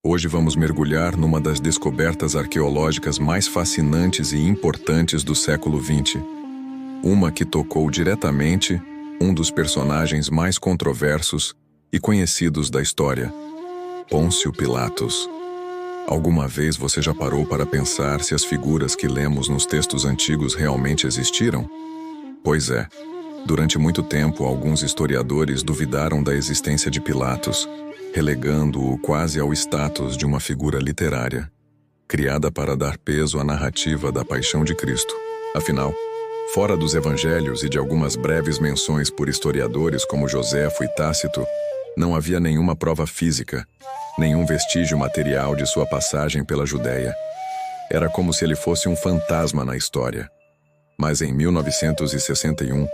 Hoje vamos mergulhar numa das descobertas arqueológicas mais fascinantes e importantes do século XX. Uma que tocou diretamente um dos personagens mais controversos e conhecidos da história, Pôncio Pilatos. Alguma vez você já parou para pensar se as figuras que lemos nos textos antigos realmente existiram? Pois é, durante muito tempo alguns historiadores duvidaram da existência de Pilatos, relegando-o quase ao status de uma figura literária, criada para dar peso à narrativa da paixão de Cristo. Afinal, fora dos evangelhos e de algumas breves menções por historiadores como Joséfo e Tácito, não havia nenhuma prova física, nenhum vestígio material de sua passagem pela Judéia. Era como se ele fosse um fantasma na história. Mas em 1961,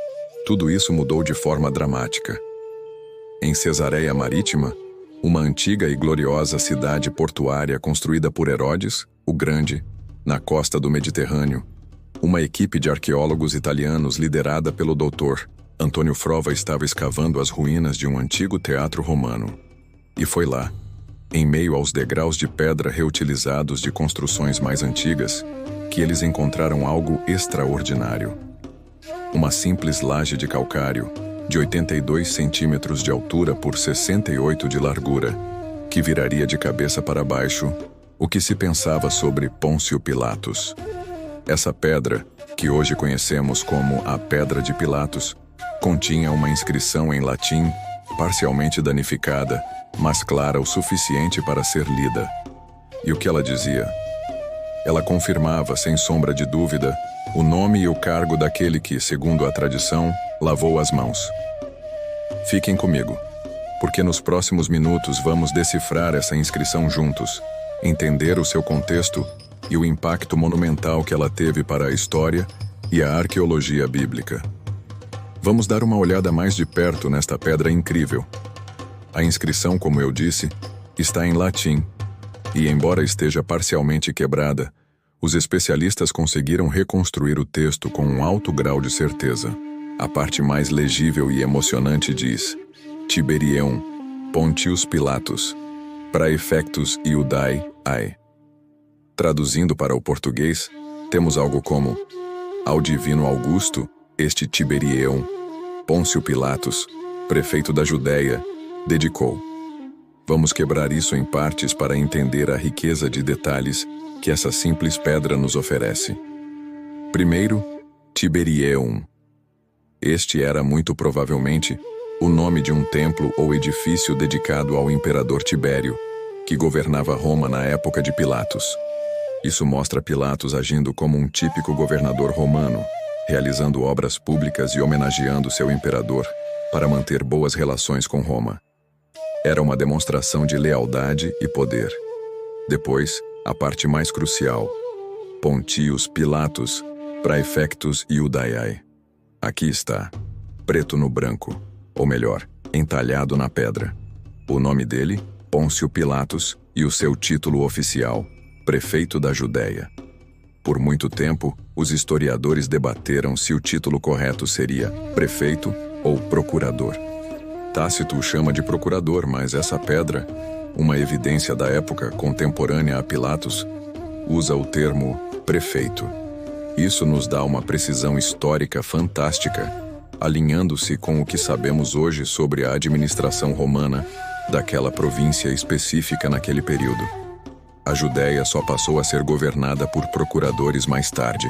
tudo isso mudou de forma dramática. Em Cesareia Marítima, uma antiga e gloriosa cidade portuária construída por Herodes, o Grande, na costa do Mediterrâneo, uma equipe de arqueólogos italianos liderada pelo Dr. Antônio Frova estava escavando as ruínas de um antigo teatro romano. E foi lá, em meio aos degraus de pedra reutilizados de construções mais antigas, que eles encontraram algo extraordinário. Uma simples laje de calcário, de 82 centímetros de altura por 68 de largura, que viraria de cabeça para baixo o que se pensava sobre Pôncio Pilatos. Essa pedra, que hoje conhecemos como a Pedra de Pilatos, continha uma inscrição em latim, parcialmente danificada, mas clara o suficiente para ser lida. E o que ela dizia? Ela confirmava, sem sombra de dúvida, o nome e o cargo daquele que, segundo a tradição, lavou as mãos. Fiquem comigo, porque nos próximos minutos vamos decifrar essa inscrição juntos, entender o seu contexto e o impacto monumental que ela teve para a história e a arqueologia bíblica. Vamos dar uma olhada mais de perto nesta pedra incrível. A inscrição, como eu disse, está em latim, e embora esteja parcialmente quebrada, os especialistas conseguiram reconstruir o texto com um alto grau de certeza. A parte mais legível e emocionante diz: Tiberieum, Pontius Pilatus, praefectus Iudaeae. Traduzindo para o português, temos algo como: ao divino Augusto, este Tiberieum, Pôncio Pilatos, prefeito da Judéia, dedicou. Vamos quebrar isso em partes para entender a riqueza de detalhes que essa simples pedra nos oferece. Primeiro, Tiberieum. Este era muito provavelmente o nome de um templo ou edifício dedicado ao imperador Tibério, que governava Roma na época de Pilatos. Isso mostra Pilatos agindo como um típico governador romano, realizando obras públicas e homenageando seu imperador para manter boas relações com Roma. Era uma demonstração de lealdade e poder. Depois, a parte mais crucial: Pontius Pilatus, praefectus Iudaeae. Aqui está, preto no branco, ou melhor, entalhado na pedra. O nome dele, Pôncio Pilatos, e o seu título oficial, prefeito da Judéia. Por muito tempo, os historiadores debateram se o título correto seria prefeito ou procurador. Tácito o chama de procurador, mas essa pedra, uma evidência da época contemporânea a Pilatos, usa o termo prefeito. Isso nos dá uma precisão histórica fantástica, alinhando-se com o que sabemos hoje sobre a administração romana daquela província específica naquele período. A Judéia só passou a ser governada por procuradores mais tarde.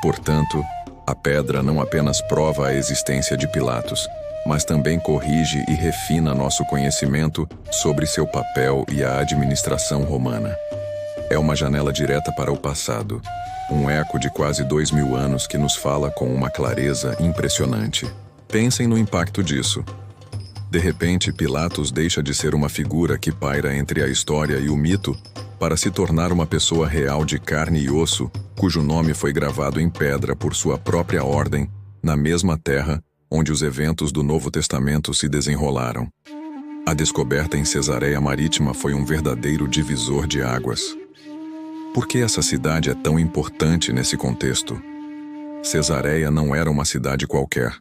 Portanto, a pedra não apenas prova a existência de Pilatos, mas também corrige e refina nosso conhecimento sobre seu papel e a administração romana. É uma janela direta para o passado, um eco de quase 2000 anos que nos fala com uma clareza impressionante. Pensem no impacto disso. De repente, Pilatos deixa de ser uma figura que paira entre a história e o mito para se tornar uma pessoa real de carne e osso, cujo nome foi gravado em pedra por sua própria ordem, na mesma terra onde os eventos do Novo Testamento se desenrolaram. A descoberta em Cesareia Marítima foi um verdadeiro divisor de águas. Por que essa cidade é tão importante nesse contexto? Cesareia não era uma cidade qualquer.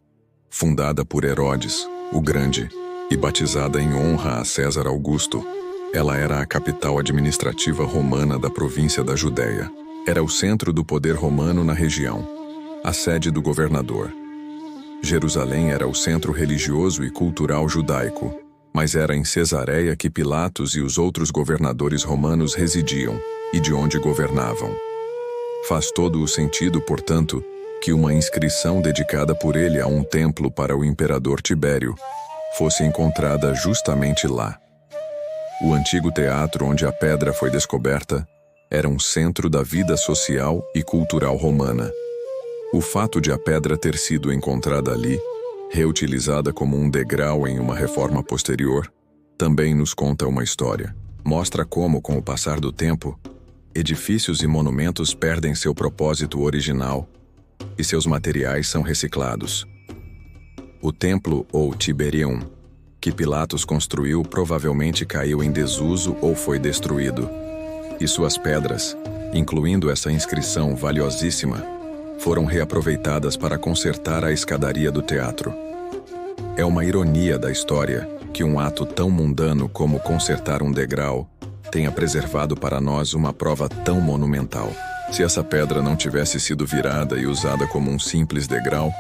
Fundada por Herodes, o Grande, e batizada em honra a César Augusto, Ela era a capital administrativa romana da província da Judéia. Era o centro do poder romano na região, a sede do governador. Jerusalém era o centro religioso e cultural judaico, mas era em Cesareia que Pilatos e os outros governadores romanos residiam e de onde governavam. Faz todo o sentido, portanto, que uma inscrição dedicada por ele a um templo para o imperador Tibério fosse encontrada justamente lá. O antigo teatro onde a pedra foi descoberta era um centro da vida social e cultural romana. O fato de a pedra ter sido encontrada ali, reutilizada como um degrau em uma reforma posterior, também nos conta uma história. Mostra como, com o passar do tempo, edifícios e monumentos perdem seu propósito original e seus materiais são reciclados. O templo, ou Tiberium, que Pilatos construiu, provavelmente caiu em desuso ou foi destruído, e suas pedras, incluindo essa inscrição valiosíssima, foram reaproveitadas para consertar a escadaria do teatro. É uma ironia da história que um ato tão mundano como consertar um degrau tenha preservado para nós uma prova tão monumental. Se essa pedra não tivesse sido virada e usada como um simples degrau,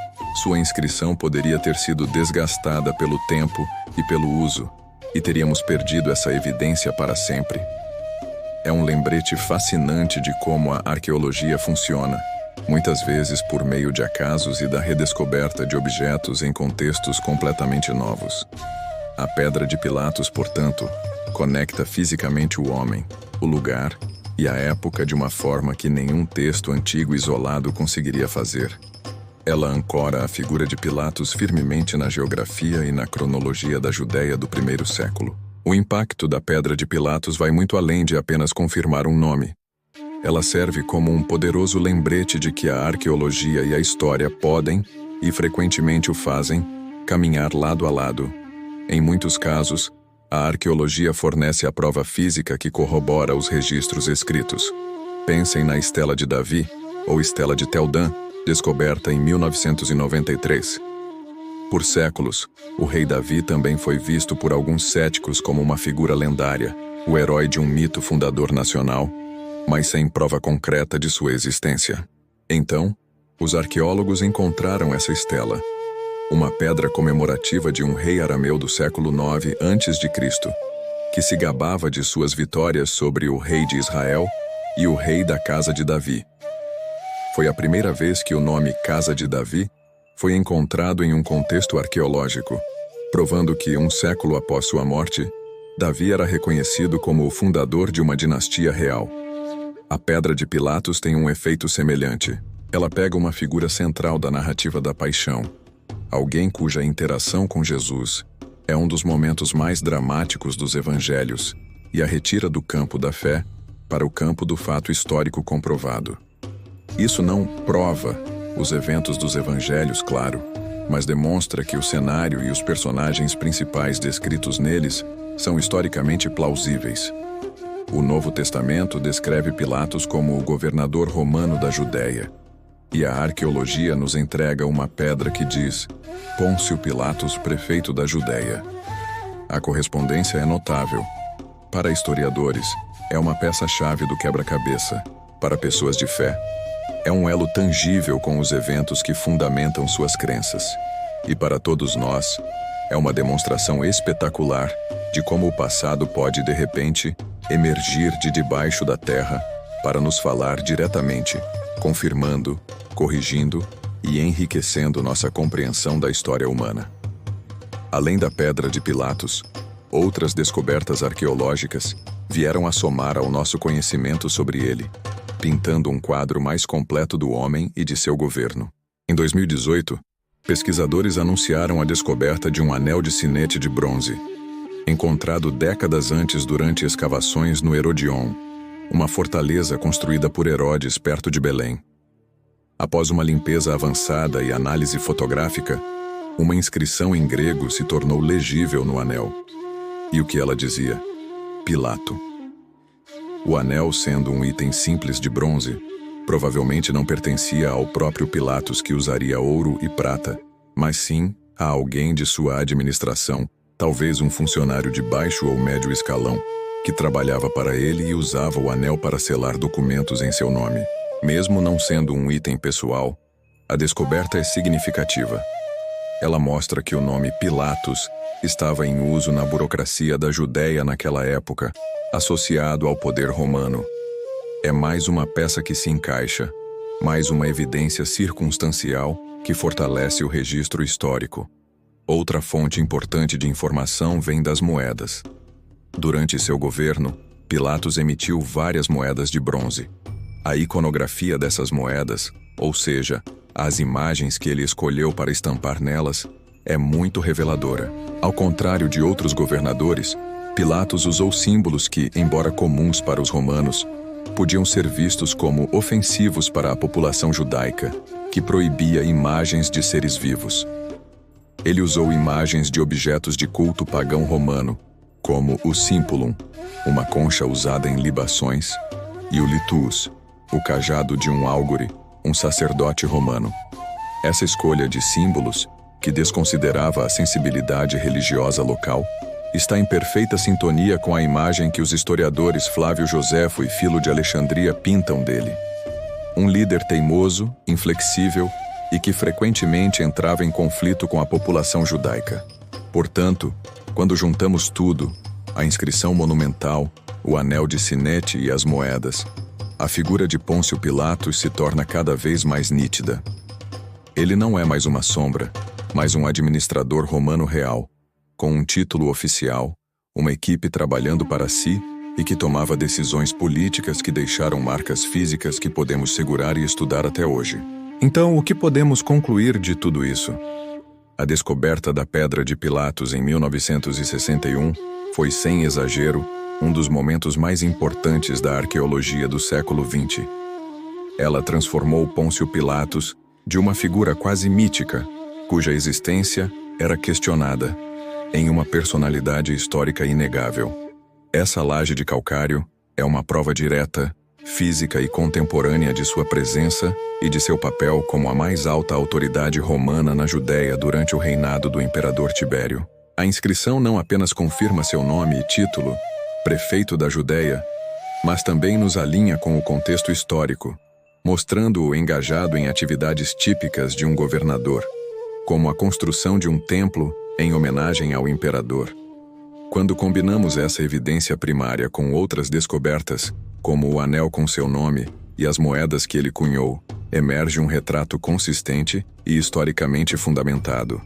sua inscrição poderia ter sido desgastada pelo tempo e pelo uso, e teríamos perdido essa evidência para sempre. É um lembrete fascinante de como a arqueologia funciona, muitas vezes por meio de acasos e da redescoberta de objetos em contextos completamente novos. A pedra de Pilatos, portanto, conecta fisicamente o homem, o lugar e a época de uma forma que nenhum texto antigo isolado conseguiria fazer. Ela ancora a figura de Pilatos firmemente na geografia e na cronologia da Judéia do primeiro século. O impacto da pedra de Pilatos vai muito além de apenas confirmar um nome. Ela serve como um poderoso lembrete de que a arqueologia e a história podem, e frequentemente o fazem, caminhar lado a lado. Em muitos casos, a arqueologia fornece a prova física que corrobora os registros escritos. Pensem na Estela de Davi, ou Estela de Tel Dan, descoberta em 1993. Por séculos, o rei Davi também foi visto por alguns céticos como uma figura lendária, o herói de um mito fundador nacional, mas sem prova concreta de sua existência. Então, os arqueólogos encontraram essa estela, uma pedra comemorativa de um rei arameu do século IX a.C., que se gabava de suas vitórias sobre o rei de Israel e o rei da casa de Davi. Foi a primeira vez que o nome Casa de Davi foi encontrado em um contexto arqueológico, provando que, um século após sua morte, Davi era reconhecido como o fundador de uma dinastia real. A pedra de Pilatos tem um efeito semelhante. Ela pega uma figura central da narrativa da paixão, alguém cuja interação com Jesus é um dos momentos mais dramáticos dos evangelhos, e a retira do campo da fé para o campo do fato histórico comprovado. Isso não prova os eventos dos evangelhos, claro, mas demonstra que o cenário e os personagens principais descritos neles são historicamente plausíveis. O Novo Testamento descreve Pilatos como o governador romano da Judéia, e a arqueologia nos entrega uma pedra que diz Pôncio Pilatos, prefeito da Judéia. A correspondência é notável. Para historiadores, é uma peça-chave do quebra-cabeça. Para pessoas de fé, é um elo tangível com os eventos que fundamentam suas crenças. E para todos nós, é uma demonstração espetacular de como o passado pode, de repente, emergir de debaixo da terra para nos falar diretamente, confirmando, corrigindo e enriquecendo nossa compreensão da história humana. Além da pedra de Pilatos, outras descobertas arqueológicas vieram a somar ao nosso conhecimento sobre ele, pintando um quadro mais completo do homem e de seu governo. Em 2018, pesquisadores anunciaram a descoberta de um anel de sinete de bronze, encontrado décadas antes durante escavações no Herodion, uma fortaleza construída por Herodes perto de Belém. Após uma limpeza avançada e análise fotográfica, uma inscrição em grego se tornou legível no anel. E o que ela dizia? Pilato. O anel, sendo um item simples de bronze, provavelmente não pertencia ao próprio Pilatos, que usaria ouro e prata, mas sim a alguém de sua administração, talvez um funcionário de baixo ou médio escalão, que trabalhava para ele e usava o anel para selar documentos em seu nome. Mesmo não sendo um item pessoal, a descoberta é significativa. Ela mostra que o nome Pilatos estava em uso na burocracia da Judéia naquela época, associado ao poder romano. É mais uma peça que se encaixa, mais uma evidência circunstancial que fortalece o registro histórico. Outra fonte importante de informação vem das moedas. Durante seu governo, Pilatos emitiu várias moedas de bronze. A iconografia dessas moedas, ou seja, as imagens que ele escolheu para estampar nelas, é muito reveladora. Ao contrário de outros governadores, Pilatos usou símbolos que, embora comuns para os romanos, podiam ser vistos como ofensivos para a população judaica, que proibia imagens de seres vivos. Ele usou imagens de objetos de culto pagão romano, como o Simpulum, uma concha usada em libações, e o Litus, o cajado de um álgore, um sacerdote romano. Essa escolha de símbolos, que desconsiderava a sensibilidade religiosa local, está em perfeita sintonia com a imagem que os historiadores Flávio Joséfo e Filo de Alexandria pintam dele. Um líder teimoso, inflexível e que frequentemente entrava em conflito com a população judaica. Portanto, quando juntamos tudo, a inscrição monumental, o anel de sinete e as moedas, a figura de Pôncio Pilatos se torna cada vez mais nítida. Ele não é mais uma sombra, mas um administrador romano real, com um título oficial, uma equipe trabalhando para si e que tomava decisões políticas que deixaram marcas físicas que podemos segurar e estudar até hoje. Então, o que podemos concluir de tudo isso? A descoberta da Pedra de Pilatos em 1961 foi, sem exagero, um dos momentos mais importantes da arqueologia do século XX. Ela transformou Pôncio Pilatos de uma figura quase mítica, cuja existência era questionada, em uma personalidade histórica inegável. Essa laje de calcário é uma prova direta, física e contemporânea de sua presença e de seu papel como a mais alta autoridade romana na Judéia durante o reinado do imperador Tibério. A inscrição não apenas confirma seu nome e título, prefeito da Judéia, mas também nos alinha com o contexto histórico, mostrando-o engajado em atividades típicas de um governador, como a construção de um templo em homenagem ao imperador. Quando combinamos essa evidência primária com outras descobertas, como o anel com seu nome e as moedas que ele cunhou, emerge um retrato consistente e historicamente fundamentado.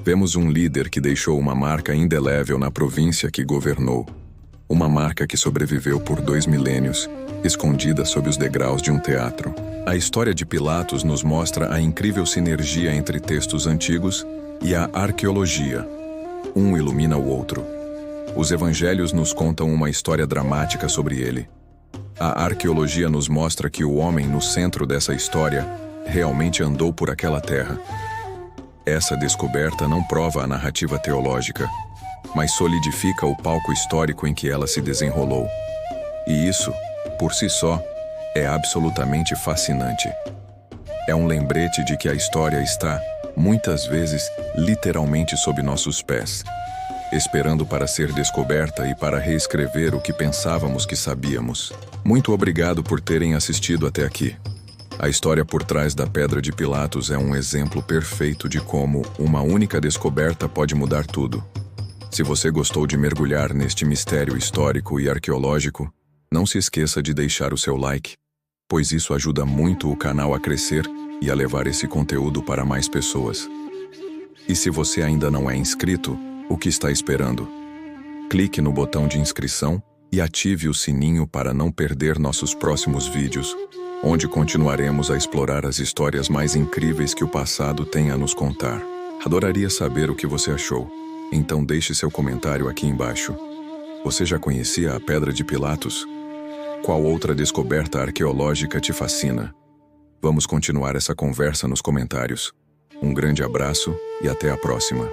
Vemos um líder que deixou uma marca indelével na província que governou, uma marca que sobreviveu por 2 milênios, escondida sob os degraus de um teatro. A história de Pilatos nos mostra a incrível sinergia entre textos antigos e a arqueologia. Um ilumina o outro. Os evangelhos nos contam uma história dramática sobre ele. A arqueologia nos mostra que o homem no centro dessa história realmente andou por aquela terra. Essa descoberta não prova a narrativa teológica, mas solidifica o palco histórico em que ela se desenrolou. E isso, por si só, é absolutamente fascinante. É um lembrete de que a história está, muitas vezes, literalmente sob nossos pés, esperando para ser descoberta e para reescrever o que pensávamos que sabíamos. Muito obrigado por terem assistido até aqui. A história por trás da Pedra de Pilatos é um exemplo perfeito de como uma única descoberta pode mudar tudo. Se você gostou de mergulhar neste mistério histórico e arqueológico, não se esqueça de deixar o seu like, pois isso ajuda muito o canal a crescer e a levar esse conteúdo para mais pessoas. E se você ainda não é inscrito, o que está esperando? Clique no botão de inscrição e ative o sininho para não perder nossos próximos vídeos, onde continuaremos a explorar as histórias mais incríveis que o passado tem a nos contar. Adoraria saber o que você achou, então deixe seu comentário aqui embaixo. Você já conhecia a Pedra de Pilatos? Qual outra descoberta arqueológica te fascina? Vamos continuar essa conversa nos comentários. Um grande abraço e até a próxima.